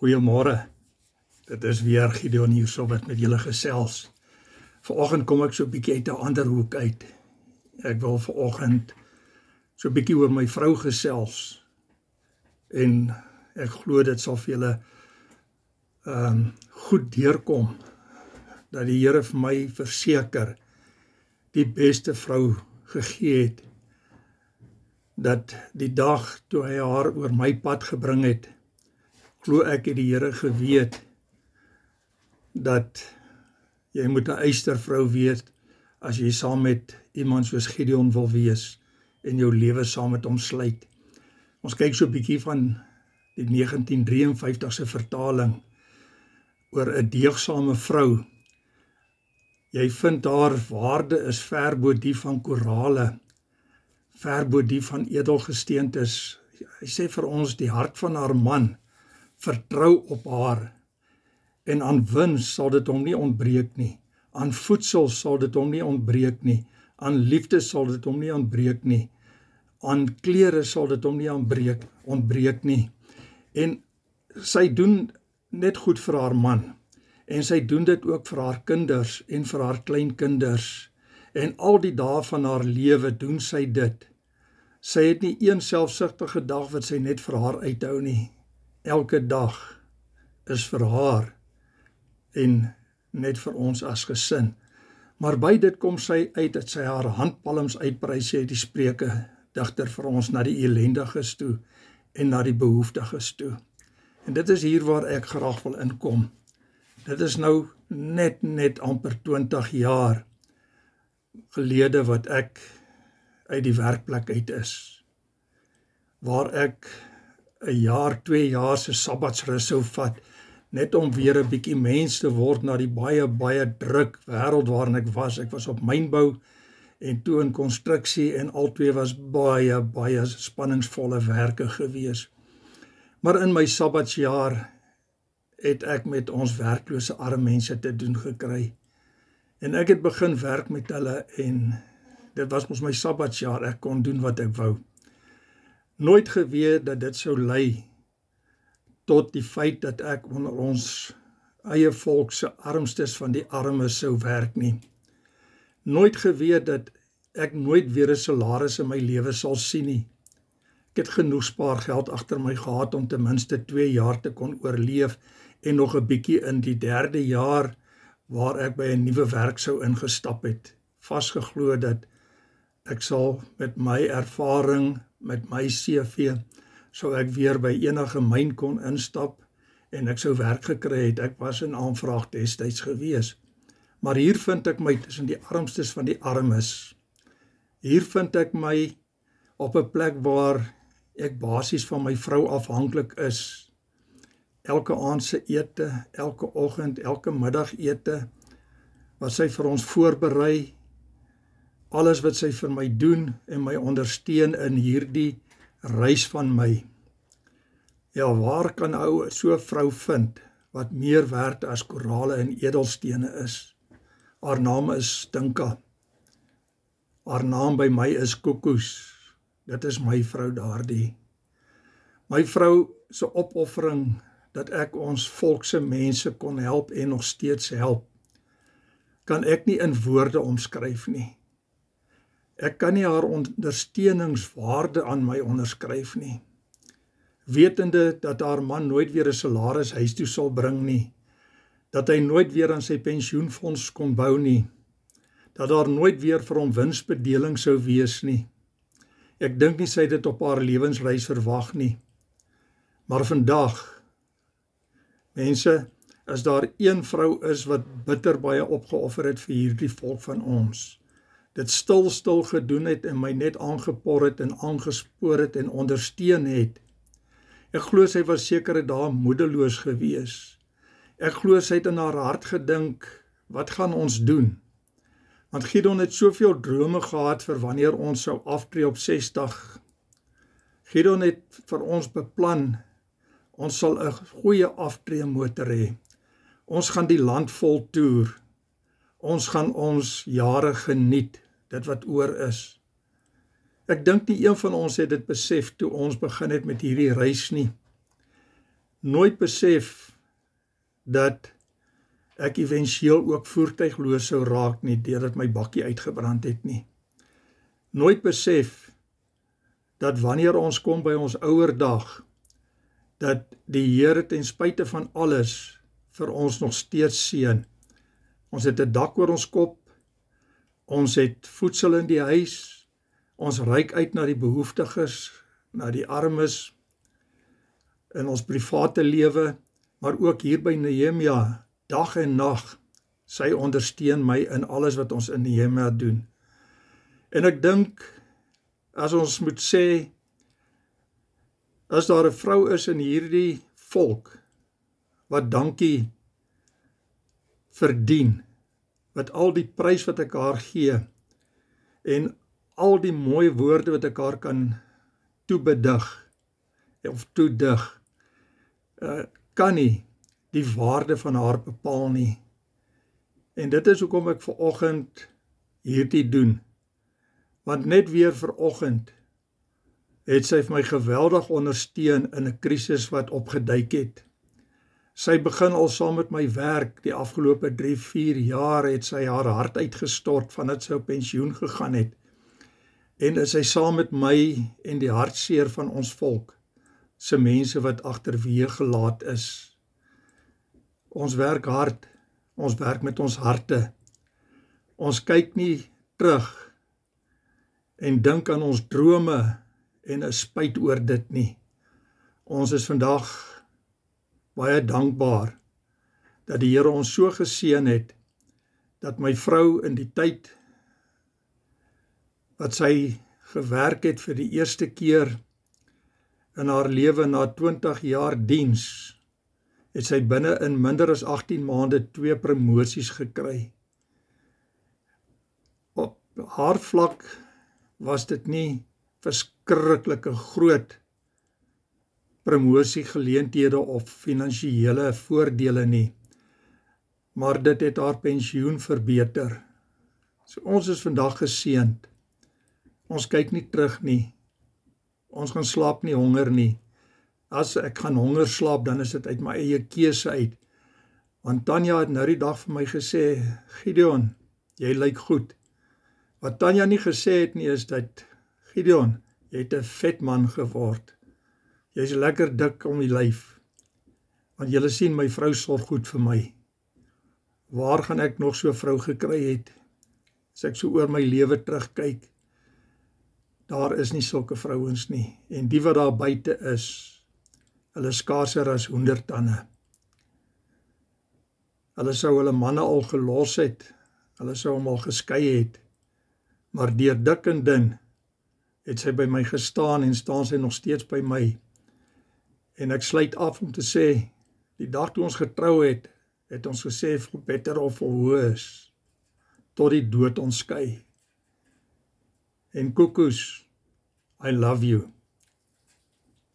Goeiemôre, dit is weer Gideon hierso wat met julle gesels. Vanoggend kom ek so 'n bietjie uit 'n ander hoek uit. Ek wil vanoggend so 'n bietjie oor my vrou gesels. En ek glo dit sal vir julle goed deurkom, dat die Here vir my verseker die beste vrou gegee het, dat die dag toe hy haar oor my pad gebring het, glo ek het die Here geweet, dat jy moet 'n eystervrou wees, as jy saam met iemand soos Gideon wil wees, en jou lewe saam met hom sluit. Ons kyk so 'n bietjie van die 1953 vertaling, oor 'n deegsame vrou. Jy vind haar waarde is ver bo die van korale, ver bo die van edelgesteentes. Hy sê vir ons, die hart van haar man, vertrou op haar, en aan wins sal dit hom nie ontbreek nie, aan voedsel sal dit hom nie ontbreek nie, aan liefde sal dit hom nie ontbreek nie, aan klere sal dit hom nie ontbreek nie, en sy doen net goed vir haar man, en sy doen dit ook vir haar kinders, en vir haar kleinkinders, en al die dae van haar lewe doen sy dit. Sy het nie een selfsugtige dag wat sy net vir haar uithou nie. Elke dag is vir haar, en net vir ons as gesin. Maar by dit kom sy uit, dat sy haar handpalms uitbrei, sê die Spreuke digter vir ons, na die elendiges toe, en na die behoeftiges toe. En dit is hier waar ek graag wil inkom. Dit is nou net amper 20 jaar gelede wat ek uit die werkplek uit is, waar ek 'n jaar, 2 jaar se sabbatsrus sou vat, net om weer 'n bietjie mens te word na die baie druk wêreld waarin ek was. Ek was op mynbou en toe in konstruksie, en albei was baie spanningsvolle werke gewees. Maar in my sabbatsjaar het ek met ons werklose arme mense te doen gekry. En ek het begin werk met hulle, en dit was mos my sabbatsjaar, ek kon doen wat ek wou. Nooit geweet dat dit sou lei tot die feit dat ek onder ons eie volk se armstes van die armes sou werk nie. Nooit geweet dat ek nooit weer 'n salaris in my lewe sal sien nie. Ek het genoeg spaargeld agter my gehad om ten minste 2 jaar te kon oorleef, en nog 'n bietjie in die 3de jaar waar ek by 'n nuwe werk sou ingestap het. Vasgeglo dat ek sal met my ervaring, met my CV, sou ek weer by enige myn kon instap, en ek sou werk gekry het. Ek was in aanvraag destyds gewees. Maar hier vind ek my tussen die armstes van die armes. Hier vind ek my op 'n plek waar ek basies van my vrou afhanklik is. Elke aand se ete, elke oggend, elke middagete, wat sy vir ons voorberei, alles wat sy vir my doen en my ondersteun in hierdie reis van my. Ja, waar kan ou so 'n vrou vind wat meer werd as korale en edelstene is? Haar naam is Dinka. Haar naam by my is Kokoes. Dit is my vrou daardie. My vrou se opoffering dat ek ons volkse mense kon help en nog steeds help, kan ek nie in woorde omskryf nie. Ek kan nie haar ondersteuningswaarde aan my onderskryf nie. Wetende dat haar man nooit weer 'n salaris huis toe sal bring nie, dat hy nooit weer aan sy pensioenfonds kon bou nie, dat daar nooit weer vir hom winsbedeling sou wees nie. Ek dink nie sy dit op haar lewensreis verwag nie. Maar vandag, mense, as daar een vrou is wat bitter baie opgeoffer het vir hierdie volk van ons, dit stil gedoen het en my net aangepor het en aangespoor het en ondersteun het. Ek glo sy was sekere dae moedeloos gewees. Ek glo sy het in haar hart gedink, wat gaan ons doen? Want Gideon het soveel drome gehad vir wanneer ons sou aftree op 60. Gideon het vir ons beplan, ons sal 'n goeie aftreemotor hê. Ons gaan die land vol toer. Ons gaan ons jare geniet, dit wat oor is. Ek dink nie een van ons het dit besef toe ons begin het met hierdie reis nie. nooit besef dat ek eventueel ook voertuigloos sou raak nie, deurdat my bakkie uitgebrand het nie. Nooit besef dat wanneer ons kom by ons ouerdag, dat die Here ten spyte van alles vir ons nog steeds seën. Ons het 'n dak oor ons kop, ons het voedsel in die huis, ons reik uit na die behoeftiges, na die armes, in ons private lewe, maar ook hier by Nehemia, dag en nag, sy ondersteun my in alles wat ons in Nehemia doen. En ek dink, as ons moet sê, as daar 'n vrou is in hierdie volk, wat dankie verdien, wat al die prys wat ek haar gee, en al die mooi woorde wat ek haar kan toebedig, of toedig, kan nie die waarde van haar bepaal nie. En dit is hoekom ek vanoggend hierdie doen. Want net weer vanoggend het sy my geweldig ondersteun in 'n krisis wat opgeduik het. Sy begin al saam met my werk, die afgelope 3-4 jaar het sy haar hart uitgestort vandat sy op pensioen gegaan het. En is sy saam met my en die hartseer van ons volk, se mense wat agterweë gelaat is. Ons werk hard, ons werk met ons harte. Ons kyk nie terug en dink aan ons drome en is spyt oor dit nie. Ons is vandag baie dankbaar dat die Here ons so geseën het, dat my vrou in die tyd wat sy gewerk het vir die eerste keer in haar lewe na 20 jaar diens, het sy binne in minder as 18 maande 2 promosies gekry. Op haar vlak was dit nie verskriklike groot promosiegeleenthede of finansiële voordele nie, maar dit het haar pensioen verbeter. So ons is vandag geseënd. Ons kyk nie terug nie. Ons gaan slaap nie honger nie. As ek gaan honger slaap, dan is dit uit my eie keuse uit. Want Tanya het nou die dag vir my gesê, Gideon, jy lyk goed. Wat Tanya nie gesê het nie is dat, Gideon, jy het 'n vet man geword. Jy is lekker dik om die lyf. Want julle sien, my vrou sorg goed vir my. Waar gaan ek nog so 'n vrou gekry het? As ek so oor my lewe terugkyk, daar is nie sulke vrouens nie. En die wat daar buite is, hulle skaarser as hoendertande. Hulle sou hulle manne al gelos het, hulle sou hom al geskei het, maar deur dik en dun het sy by my gestaan en staan sy nog steeds by my. En ek sluit af om te sê, die dag toe ons getrou het, het ons gesê, for better or for worse, tot die dood ons skei. En Koekoes, I love you.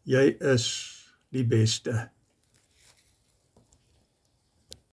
Jy is die beste.